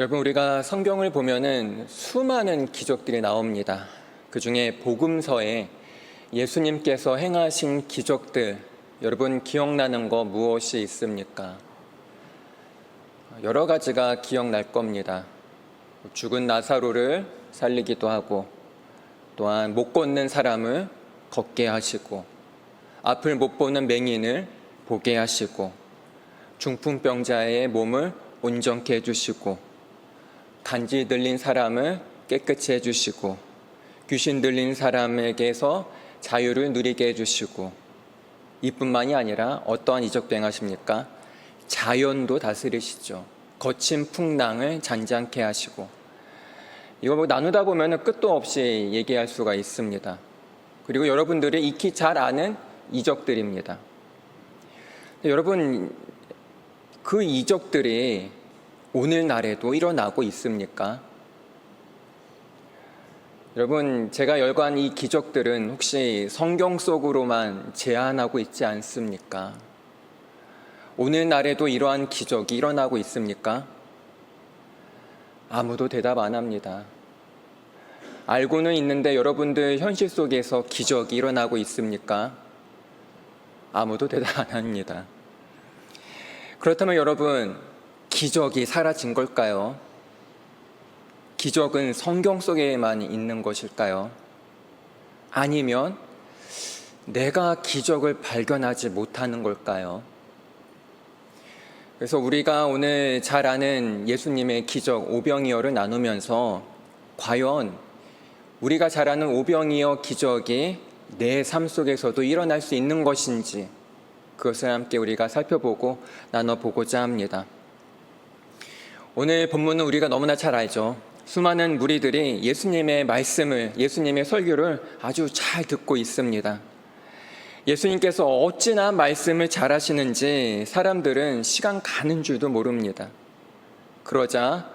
여러분, 우리가 성경을 보면은 수많은 기적들이 나옵니다. 그 중에 복음서에 예수님께서 행하신 기적들, 여러분 기억나는 거 무엇이 있습니까? 여러 가지가 기억날 겁니다. 죽은 나사로를 살리기도 하고, 또한 못 걷는 사람을 걷게 하시고, 앞을 못 보는 맹인을 보게 하시고, 중풍병자의 몸을 온전케 해주시고, 간지 들린 사람을 깨끗이 해주시고, 귀신 들린 사람에게서 자유를 누리게 해주시고, 이뿐만이 아니라 어떠한 이적도 행하십니까? 자연도 다스리시죠. 거친 풍랑을 잔잔케 하시고, 이거 뭐 나누다 보면 끝도 없이 얘기할 수가 있습니다. 그리고 여러분들이 익히 잘 아는 이적들입니다. 여러분, 그 이적들이 오늘날에도 일어나고 있습니까? 여러분, 제가 열거한 이 기적들은 혹시 성경 속으로만 제한하고 있지 않습니까? 오늘날에도 이러한 기적이 일어나고 있습니까? 아무도 대답 안 합니다. 알고는 있는데 여러분들 현실 속에서 기적이 일어나고 있습니까? 아무도 대답 안 합니다. 그렇다면 여러분, 기적이 사라진 걸까요? 기적은 성경 속에만 있는 것일까요? 아니면 내가 기적을 발견하지 못하는 걸까요? 그래서 우리가 오늘 잘 아는 예수님의 기적 오병이어를 나누면서 과연 우리가 잘 아는 오병이어 기적이 내 삶 속에서도 일어날 수 있는 것인지, 그것을 함께 우리가 살펴보고 나눠보고자 합니다. 오늘 본문은 우리가 너무나 잘 알죠. 수많은 무리들이 예수님의 말씀을, 예수님의 설교를 아주 잘 듣고 있습니다. 예수님께서 어찌나 말씀을 잘 하시는지 사람들은 시간 가는 줄도 모릅니다. 그러자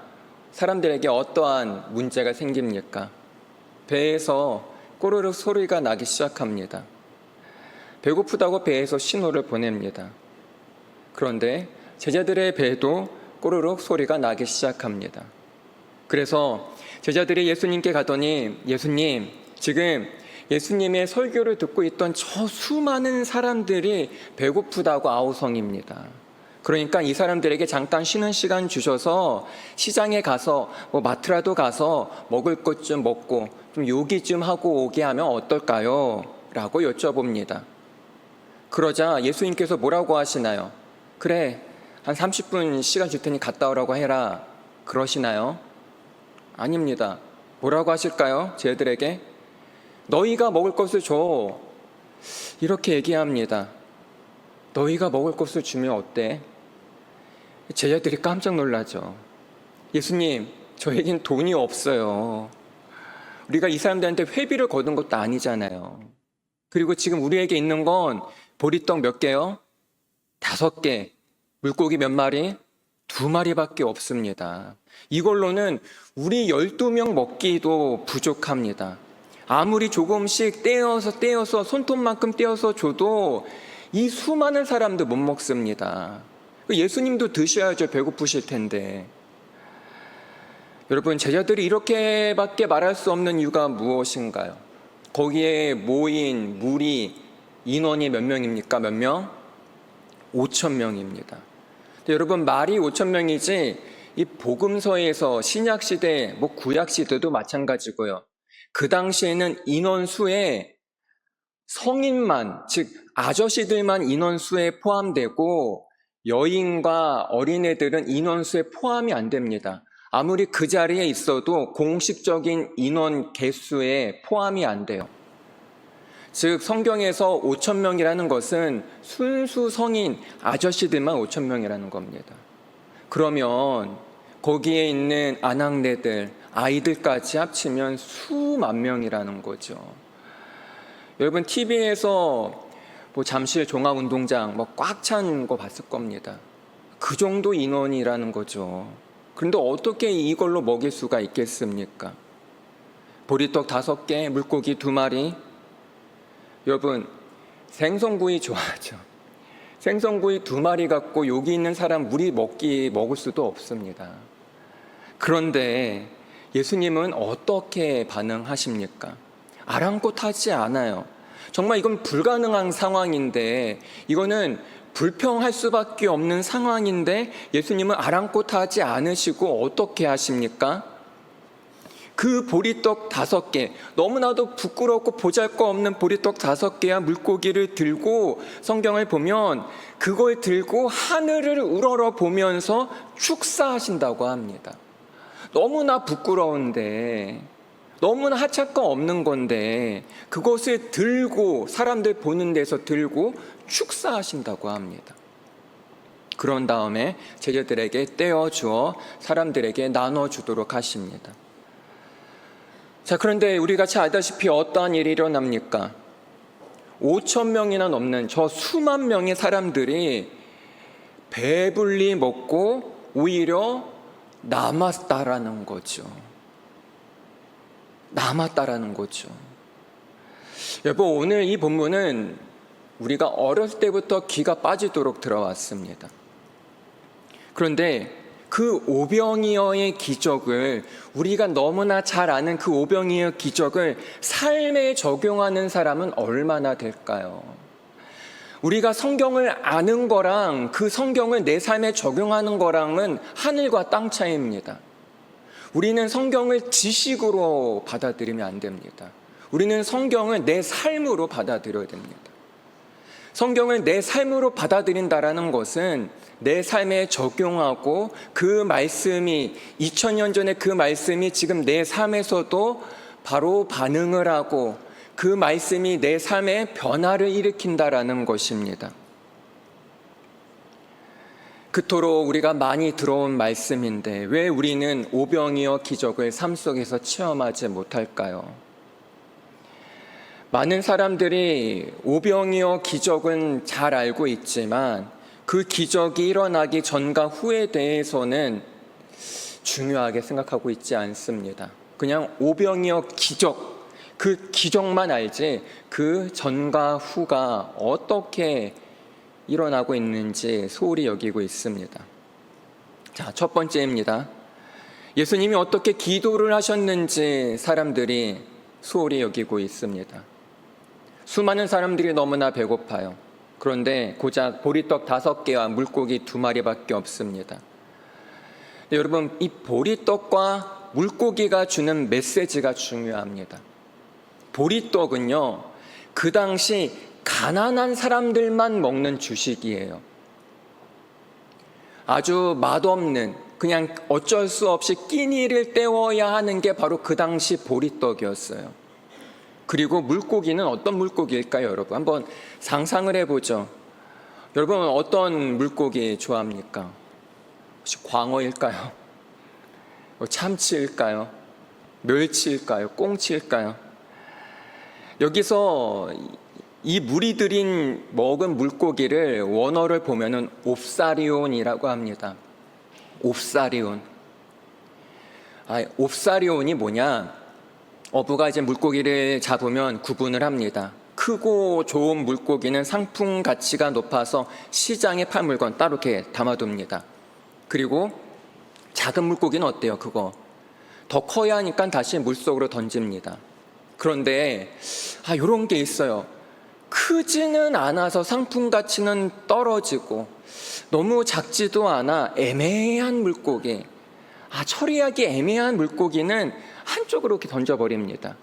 사람들에게 어떠한 문제가 생깁니까? 배에서 꼬르륵 소리가 나기 시작합니다. 배고프다고 배에서 신호를 보냅니다. 그런데 제자들의 배도 꼬르륵 소리가 나기 시작합니다. 그래서 제자들이 예수님께 가더니, 예수님, 지금 예수님의 설교를 듣고 있던 저 수많은 사람들이 배고프다고 아우성입니다. 그러니까 이 사람들에게 잠깐 쉬는 시간 주셔서 시장에 가서 마트라도 가서 먹을 것 좀 먹고 좀 요기 좀 하고 오게 하면 어떨까요? 라고 여쭤봅니다. 그러자 예수님께서 뭐라고 하시나요? 그래, 한 30분 시간 줄 테니 갔다 오라고 해라. 그러시나요? 아닙니다. 뭐라고 하실까요? 쟤들에게 너희가 먹을 것을 줘. 이렇게 얘기합니다. 너희가 먹을 것을 주면 어때? 제자들이 깜짝 놀라죠. 예수님, 저에겐 돈이 없어요. 우리가 이 사람들한테 회비를 거둔 것도 아니잖아요. 그리고 지금 우리에게 있는 건 보리떡 몇 개요? 5개. 물고기 몇 마리? 2마리밖에 없습니다. 이걸로는 우리 12명 먹기도 부족합니다. 아무리 조금씩 떼어서 손톱만큼 떼어서 줘도 이 수많은 사람들 못 먹습니다. 예수님도 드셔야죠. 배고프실 텐데. 여러분, 제자들이 이렇게밖에 말할 수 없는 이유가 무엇인가요? 거기에 모인 무리 인원이 몇 명입니까? 몇 명? 5,000명입니다. 여러분, 말이 5,000명이지 이 복음서에서 신약시대, 구약시대도 마찬가지고요. 그 당시에는 인원수에 성인만, 즉 아저씨들만 인원수에 포함되고 여인과 어린애들은 인원수에 포함이 안 됩니다. 아무리 그 자리에 있어도 공식적인 인원 개수에 포함이 안 돼요. 즉 성경에서 5,000명이라는 것은 순수 성인 아저씨들만 5,000명이라는 겁니다. 그러면 거기에 있는 아낙네들, 아이들까지 합치면 수만 명이라는 거죠. 여러분, TV에서 잠실 종합운동장 꽉 찬 거 봤을 겁니다. 그 정도 인원이라는 거죠. 그런데 어떻게 이걸로 먹일 수가 있겠습니까? 보리떡 5개, 물고기 2마리. 여러분, 생선구이 좋아하죠. 생선구이 2마리 갖고 여기 있는 사람 우리 먹을 수도 없습니다. 그런데 예수님은 어떻게 반응하십니까? 아랑곳하지 않아요. 정말 이건 불가능한 상황인데, 이거는 불평할 수밖에 없는 상황인데 예수님은 아랑곳하지 않으시고 어떻게 하십니까? 그 보리떡 5개, 너무나도 부끄럽고 보잘것없는 보리떡 5개와 물고기를 들고, 성경을 보면 그걸 들고 하늘을 우러러 보면서 축사하신다고 합니다. 너무나 부끄러운데, 너무나 하찮고 없는 건데 그것을 들고, 사람들 보는 데서 들고 축사하신다고 합니다. 그런 다음에 제자들에게 떼어주어 사람들에게 나눠주도록 하십니다. 자, 그런데 우리가 잘 알다시피 어떠한 일이 일어납니까? 5천 명이나 넘는 저 수만 명의 사람들이 배불리 먹고 오히려 남았다라는 거죠. 남았다라는 거죠. 여러분, 오늘 이 본문은 우리가 어렸을 때부터 귀가 빠지도록 들어왔습니다. 그런데 그 오병이어의 기적을, 우리가 너무나 잘 아는 그 오병이어 기적을 삶에 적용하는 사람은 얼마나 될까요? 우리가 성경을 아는 거랑 그 성경을 내 삶에 적용하는 거랑은 하늘과 땅 차이입니다. 우리는 성경을 지식으로 받아들이면 안 됩니다. 우리는 성경을 내 삶으로 받아들여야 됩니다. 성경을 내 삶으로 받아들인다라는 것은 내 삶에 적용하고, 그 말씀이 2000년 전에 그 말씀이 지금 내 삶에서도 바로 반응을 하고, 그 말씀이 내 삶에 변화를 일으킨다라는 것입니다. 그토록 우리가 많이 들어온 말씀인데 왜 우리는 오병이어 기적을 삶 속에서 체험하지 못할까요? 많은 사람들이 오병이어 기적은 잘 알고 있지만 그 기적이 일어나기 전과 후에 대해서는 중요하게 생각하고 있지 않습니다. 그냥 오병이어 기적, 그 기적만 알지 그 전과 후가 어떻게 일어나고 있는지 소홀히 여기고 있습니다. 자, 첫 번째입니다. 예수님이 어떻게 기도를 하셨는지 사람들이 소홀히 여기고 있습니다. 수많은 사람들이 너무나 배고파요. 그런데 고작 보리떡 5개와 물고기 2마리밖에 없습니다. 여러분, 이 보리떡과 물고기가 주는 메시지가 중요합니다. 보리떡은요, 그 당시 가난한 사람들만 먹는 주식이에요. 아주 맛없는, 그냥 어쩔 수 없이 끼니를 때워야 하는 게 바로 그 당시 보리떡이었어요. 그리고 물고기는 어떤 물고기일까요, 여러분? 한번 상상을 해보죠. 여러분은 어떤 물고기 좋아합니까? 혹시 광어일까요? 참치일까요? 멸치일까요? 꽁치일까요? 여기서 이 무리들인 먹은 물고기를 원어를 보면은 옵사리온이라고 합니다. 옵사리온. 옵사리온이 뭐냐? 어부가 이제 물고기를 잡으면 구분을 합니다. 크고 좋은 물고기는 상품 가치가 높아서 시장에 팔 물건 따로 이렇게 담아둡니다. 그리고 작은 물고기는 어때요? 그거 더 커야 하니까 다시 물속으로 던집니다. 그런데 이런 게 있어요. 크지는 않아서 상품 가치는 떨어지고 너무 작지도 않아 애매한 물고기, 처리하기 애매한 물고기는 한쪽으로 이렇게 던져버립니다.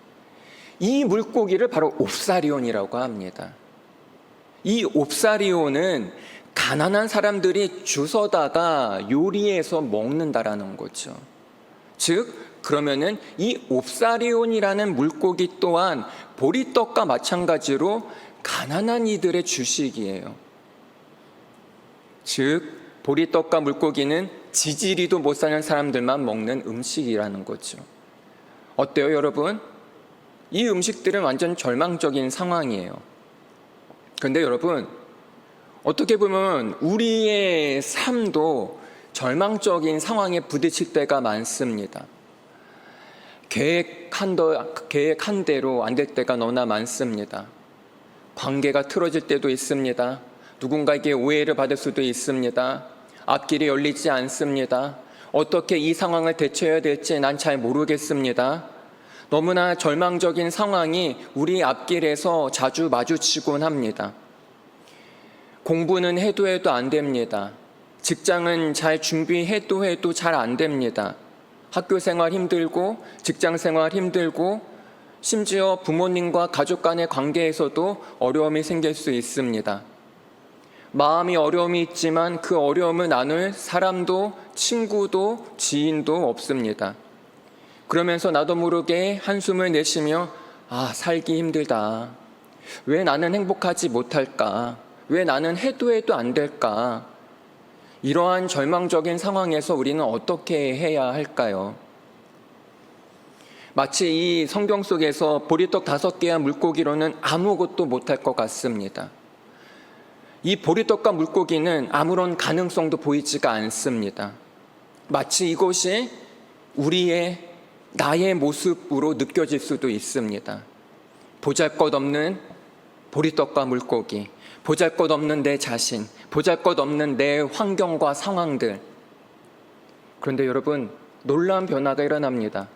이 물고기를 바로 옵사리온이라고 합니다. 이 옵사리온은 가난한 사람들이 주워다가 요리해서 먹는다라는 거죠. 즉, 그러면은 이 옵사리온이라는 물고기 또한 보리떡과 마찬가지로 가난한 이들의 주식이에요. 즉, 보리떡과 물고기는 지지리도 못 사는 사람들만 먹는 음식이라는 거죠. 어때요, 여러분? 이 음식들은 완전 절망적인 상황이에요. 그런데 여러분, 어떻게 보면 우리의 삶도 절망적인 상황에 부딪힐 때가 많습니다. 계획한 대로 안 될 때가 너무나 많습니다. 관계가 틀어질 때도 있습니다. 누군가에게 오해를 받을 수도 있습니다. 앞길이 열리지 않습니다. 어떻게 이 상황을 대처해야 될지 난 잘 모르겠습니다. 너무나 절망적인 상황이 우리 앞길에서 자주 마주치곤 합니다. 공부는 해도 안 됩니다. 직장은 잘 준비해도 잘 안 됩니다. 학교 생활 힘들고 직장 생활 힘들고 심지어 부모님과 가족 간의 관계에서도 어려움이 생길 수 있습니다. 마음이 어려움이 있지만 그 어려움을 나눌 사람도 친구도 지인도 없습니다. 그러면서 나도 모르게 한숨을 내쉬며 살기 힘들다. 왜 나는 행복하지 못할까? 왜 나는 해도 안 될까? 이러한 절망적인 상황에서 우리는 어떻게 해야 할까요? 마치 이 성경 속에서 보리떡 5개와 물고기로는 아무것도 못할 것 같습니다. 이 보리떡과 물고기는 아무런 가능성도 보이지가 않습니다. 마치 이것이 나의 모습으로 느껴질 수도 있습니다. 보잘것없는 보리떡과 물고기, 보잘것없는 내 자신, 보잘것없는 내 환경과 상황들. 그런데 여러분, 놀라운 변화가 일어납니다.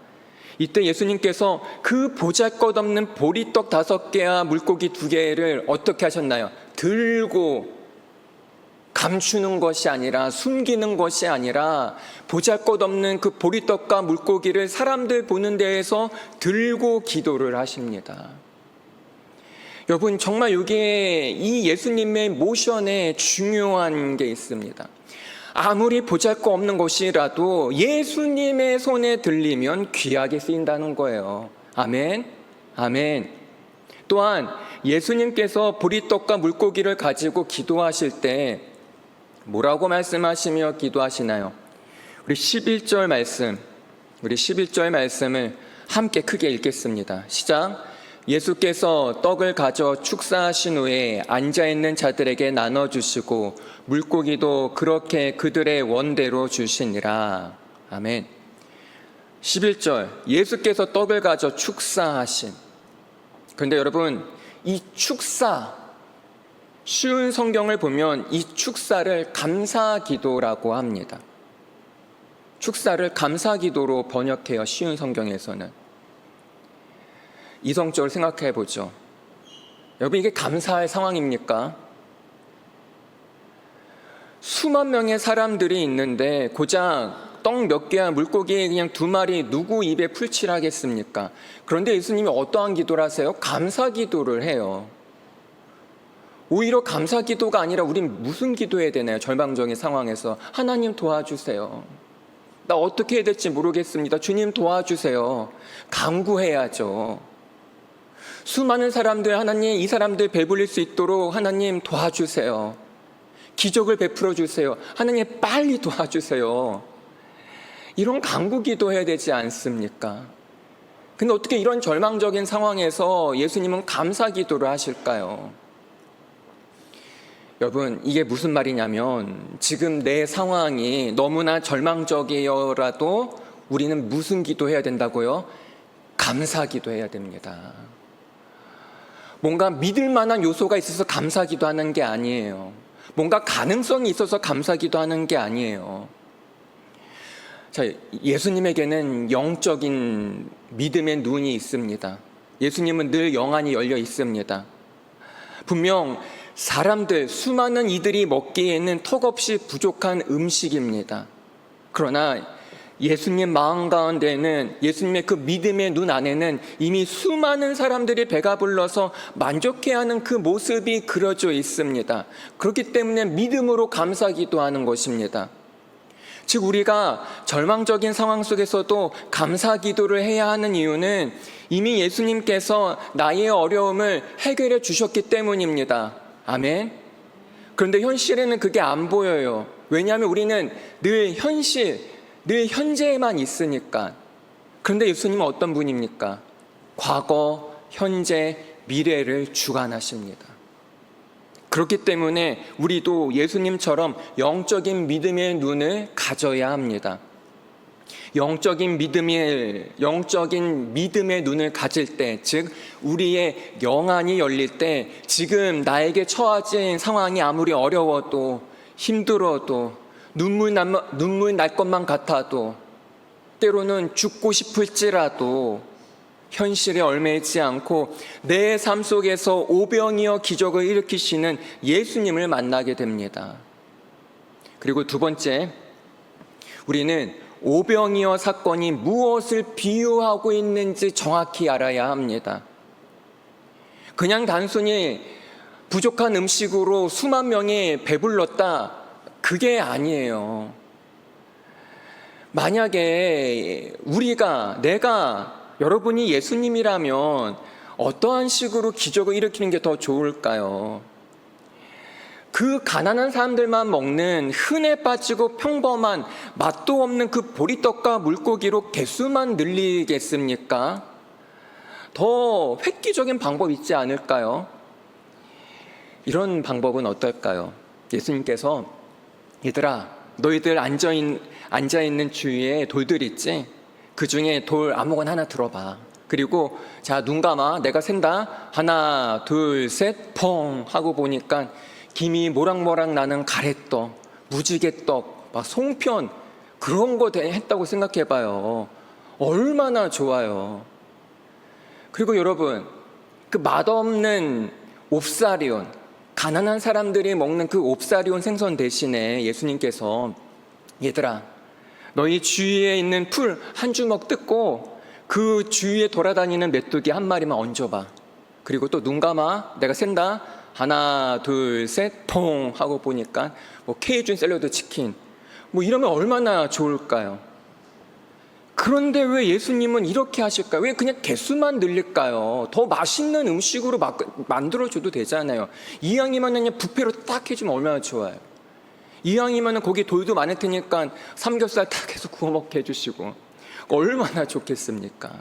이때 예수님께서 그 보잘것없는 보리떡 5개와 물고기 2개를 어떻게 하셨나요? 들고 감추는 것이 아니라, 숨기는 것이 아니라 보잘것없는 그 보리떡과 물고기를 사람들 보는 데에서 들고 기도를 하십니다. 여러분, 정말 여기에 이 예수님의 모션에 중요한 게 있습니다. 아무리 보잘것없는 것이라도 예수님의 손에 들리면 귀하게 쓰인다는 거예요. 아멘, 아멘. 또한 예수님께서 보리떡과 물고기를 가지고 기도하실 때 뭐라고 말씀하시며 기도하시나요? 우리 11절 말씀을 함께 크게 읽겠습니다. 시작. 예수께서 떡을 가져 축사하신 후에 앉아있는 자들에게 나눠주시고 물고기도 그렇게 그들의 원대로 주시니라. 아멘. 11절, 예수께서 떡을 가져 축사하신. 그런데 여러분, 이 축사, 쉬운 성경을 보면 이 축사를 감사기도라고 합니다. 축사를 감사기도로 번역해요, 쉬운 성경에서는. 이성적으로 생각해 보죠. 여러분, 이게 감사할 상황입니까? 수만 명의 사람들이 있는데 고작 떡 몇 개와 물고기 그냥 2마리 누구 입에 풀칠하겠습니까? 그런데 예수님이 어떠한 기도를 하세요? 감사 기도를 해요. 오히려 감사 기도가 아니라 우린 무슨 기도해야 되나요? 절망적인 상황에서 하나님 도와주세요. 나 어떻게 해야 될지 모르겠습니다. 주님 도와주세요. 간구해야죠. 수많은 사람들, 하나님 이 사람들 배불릴 수 있도록 하나님 도와주세요. 기적을 베풀어 주세요. 하나님 빨리 도와주세요. 이런 간구 기도해야 되지 않습니까? 근데 어떻게 이런 절망적인 상황에서 예수님은 감사 기도를 하실까요? 여러분, 이게 무슨 말이냐면 지금 내 상황이 너무나 절망적이어라도 우리는 무슨 기도해야 된다고요? 감사 기도해야 됩니다. 뭔가 믿을 만한 요소가 있어서 감사 기도하는 게 아니에요. 뭔가 가능성이 있어서 감사 기도하는 게 아니에요. 자, 예수님에게는 영적인 믿음의 눈이 있습니다. 예수님은 늘 영안이 열려 있습니다. 분명 사람들, 수많은 이들이 먹기에는 턱없이 부족한 음식입니다. 그러나 예수님 마음 가운데는, 예수님의 그 믿음의 눈 안에는 이미 수많은 사람들이 배가 불러서 만족해하는 그 모습이 그려져 있습니다. 그렇기 때문에 믿음으로 감사 기도하는 것입니다. 즉 우리가 절망적인 상황 속에서도 감사 기도를 해야 하는 이유는 이미 예수님께서 나의 어려움을 해결해 주셨기 때문입니다. 아멘. 그런데 현실에는 그게 안 보여요. 왜냐하면 우리는 늘 현재에만 있으니까. 그런데 예수님은 어떤 분입니까? 과거, 현재, 미래를 주관하십니다. 그렇기 때문에 우리도 예수님처럼 영적인 믿음의 눈을 가져야 합니다. 영적인 믿음의 눈을 가질 때, 즉 우리의 영안이 열릴 때, 지금 나에게 처해진 상황이 아무리 어려워도 힘들어도 눈물 날 것만 같아도, 때로는 죽고 싶을지라도 현실에 얽매이지 않고 내 삶 속에서 오병이어 기적을 일으키시는 예수님을 만나게 됩니다. 그리고 두 번째, 우리는 오병이어 사건이 무엇을 비유하고 있는지 정확히 알아야 합니다. 그냥 단순히 부족한 음식으로 수만 명이 배불렀다, 그게 아니에요. 만약에 내가 여러분이 예수님이라면 어떠한 식으로 기적을 일으키는 게 더 좋을까요? 그 가난한 사람들만 먹는 흔해 빠지고 평범한 맛도 없는 그 보리떡과 물고기로 개수만 늘리겠습니까? 더 획기적인 방법이 있지 않을까요? 이런 방법은 어떨까요? 예수님께서, 얘들아, 너희들 앉아있는 주위에 돌들 있지? 그 중에 돌 아무거나 하나 들어봐. 그리고 자, 눈 감아. 내가 센다. 하나, 둘, 셋, 펑 하고 보니까 김이 모락모락 나는 가래떡, 무지개떡, 막 송편, 그런 거 했다고 생각해봐요. 얼마나 좋아요. 그리고 여러분, 그 맛없는 옵사리온, 가난한 사람들이 먹는 그 옵사리온 생선 대신에 예수님께서, 얘들아, 너희 주위에 있는 풀 한 주먹 뜯고 그 주위에 돌아다니는 메뚜기 한 마리만 얹어봐. 그리고 또 눈 감아. 내가 센다. 하나, 둘, 셋, 퐁 하고 보니까 뭐 케이준 샐러드 치킨, 뭐 이러면 얼마나 좋을까요? 그런데 왜 예수님은 이렇게 하실까요? 왜 그냥 개수만 늘릴까요? 더 맛있는 음식으로 만들어줘도 되잖아요. 이왕이면 그냥 뷔페로 딱 해주면 얼마나 좋아요. 이왕이면 거기 돌도 많을 테니까 삼겹살 딱 해서 구워 먹게 해주시고 얼마나 좋겠습니까?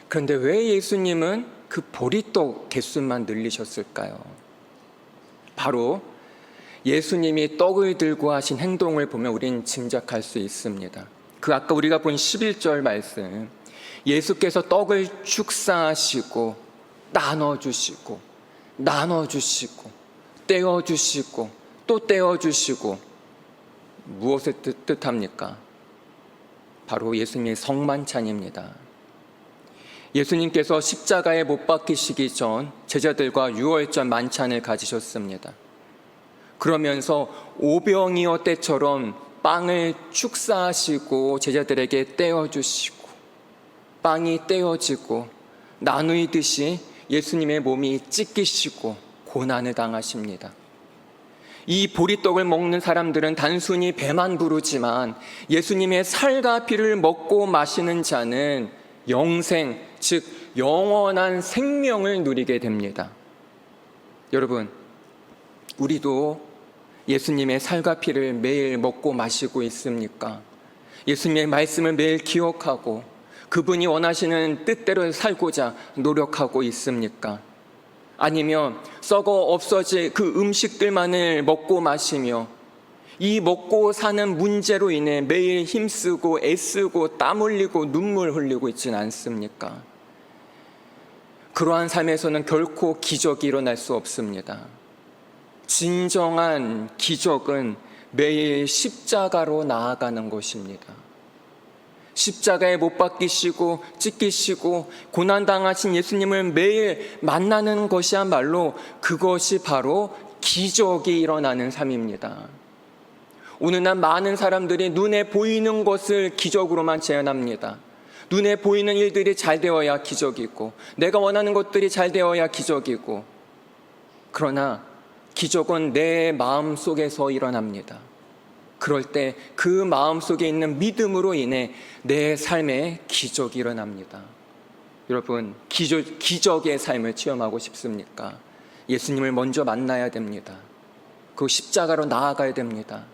그런데 왜 예수님은 그 보리떡 개수만 늘리셨을까요? 바로 예수님이 떡을 들고 하신 행동을 보면 우린 짐작할 수 있습니다. 그 아까 우리가 본 11절 말씀, 예수께서 떡을 축사하시고 나눠주시고 떼어주시고 또 떼어주시고, 무엇을 뜻합니까? 바로 예수님의 성만찬입니다. 예수님께서 십자가에 못 박히시기 전 제자들과 유월절 만찬을 가지셨습니다. 그러면서 오병이어 때처럼 빵을 축사하시고 제자들에게 떼어주시고, 빵이 떼어지고 나누이듯이 예수님의 몸이 찢기시고 고난을 당하십니다. 이 보리떡을 먹는 사람들은 단순히 배만 부르지만 예수님의 살과 피를 먹고 마시는 자는 영생, 즉 영원한 생명을 누리게 됩니다. 여러분, 우리도 예수님의 살과 피를 매일 먹고 마시고 있습니까? 예수님의 말씀을 매일 기억하고 그분이 원하시는 뜻대로 살고자 노력하고 있습니까? 아니면 썩어 없어질 그 음식들만을 먹고 마시며 이 먹고 사는 문제로 인해 매일 힘쓰고 애쓰고 땀 흘리고 눈물 흘리고 있지는 않습니까? 그러한 삶에서는 결코 기적이 일어날 수 없습니다. 진정한 기적은 매일 십자가로 나아가는 것입니다. 십자가에 못 박히시고 찢기시고 고난당하신 예수님을 매일 만나는 것이야말로 그것이 바로 기적이 일어나는 삶입니다. 오늘날 많은 사람들이 눈에 보이는 것을 기적으로만 제한합니다. 눈에 보이는 일들이 잘 되어야 기적이고 내가 원하는 것들이 잘 되어야 기적이고, 그러나 기적은 내 마음 속에서 일어납니다. 그럴 때 그 마음 속에 있는 믿음으로 인해 내 삶에 기적이 일어납니다. 여러분, 기적의 삶을 체험하고 싶습니까? 예수님을 먼저 만나야 됩니다. 그 십자가로 나아가야 됩니다.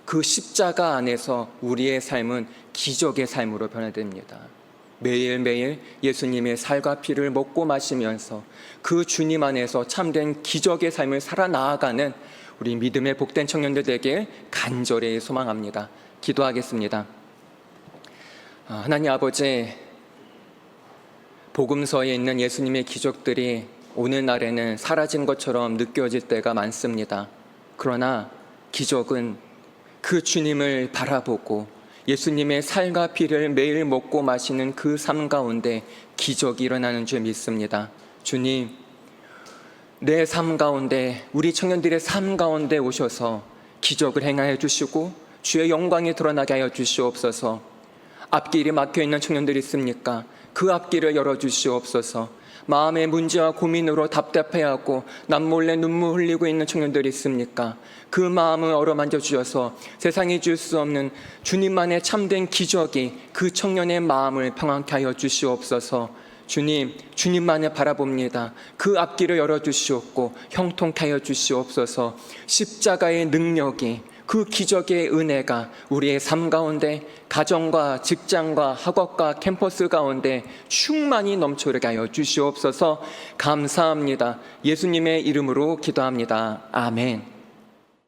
그 십자가 안에서 우리의 삶은 기적의 삶으로 변화됩니다. 매일매일 예수님의 살과 피를 먹고 마시면서 그 주님 안에서 참된 기적의 삶을 살아나아가는 우리 믿음의 복된 청년들 되길 간절히 소망합니다. 기도하겠습니다. 하나님 아버지, 복음서에 있는 예수님의 기적들이 오늘날에는 사라진 것처럼 느껴질 때가 많습니다. 그러나 기적은 그 주님을 바라보고 예수님의 살과 피를 매일 먹고 마시는 그 삶 가운데 기적이 일어나는 줄 믿습니다. 주님, 내 삶 가운데, 우리 청년들의 삶 가운데 오셔서 기적을 행하여 주시고 주의 영광이 드러나게 하여 주시옵소서. 앞길이 막혀있는 청년들이 있습니까? 그 앞길을 열어주시옵소서. 마음의 문제와 고민으로 답답해하고 남몰래 눈물 흘리고 있는 청년들이 있습니까? 그 마음을 어루만져 주셔서 세상이 줄 수 없는 주님만의 참된 기적이 그 청년의 마음을 평안케 하여 주시옵소서. 주님, 주님만을 바라봅니다. 그 앞길을 열어주시옵고 형통케 하여 주시옵소서. 십자가의 능력이, 그 기적의 은혜가 우리의 삶 가운데, 가정과 직장과 학업과 캠퍼스 가운데 충만히 넘쳐나게 하여 주시옵소서. 감사합니다. 예수님의 이름으로 기도합니다. 아멘.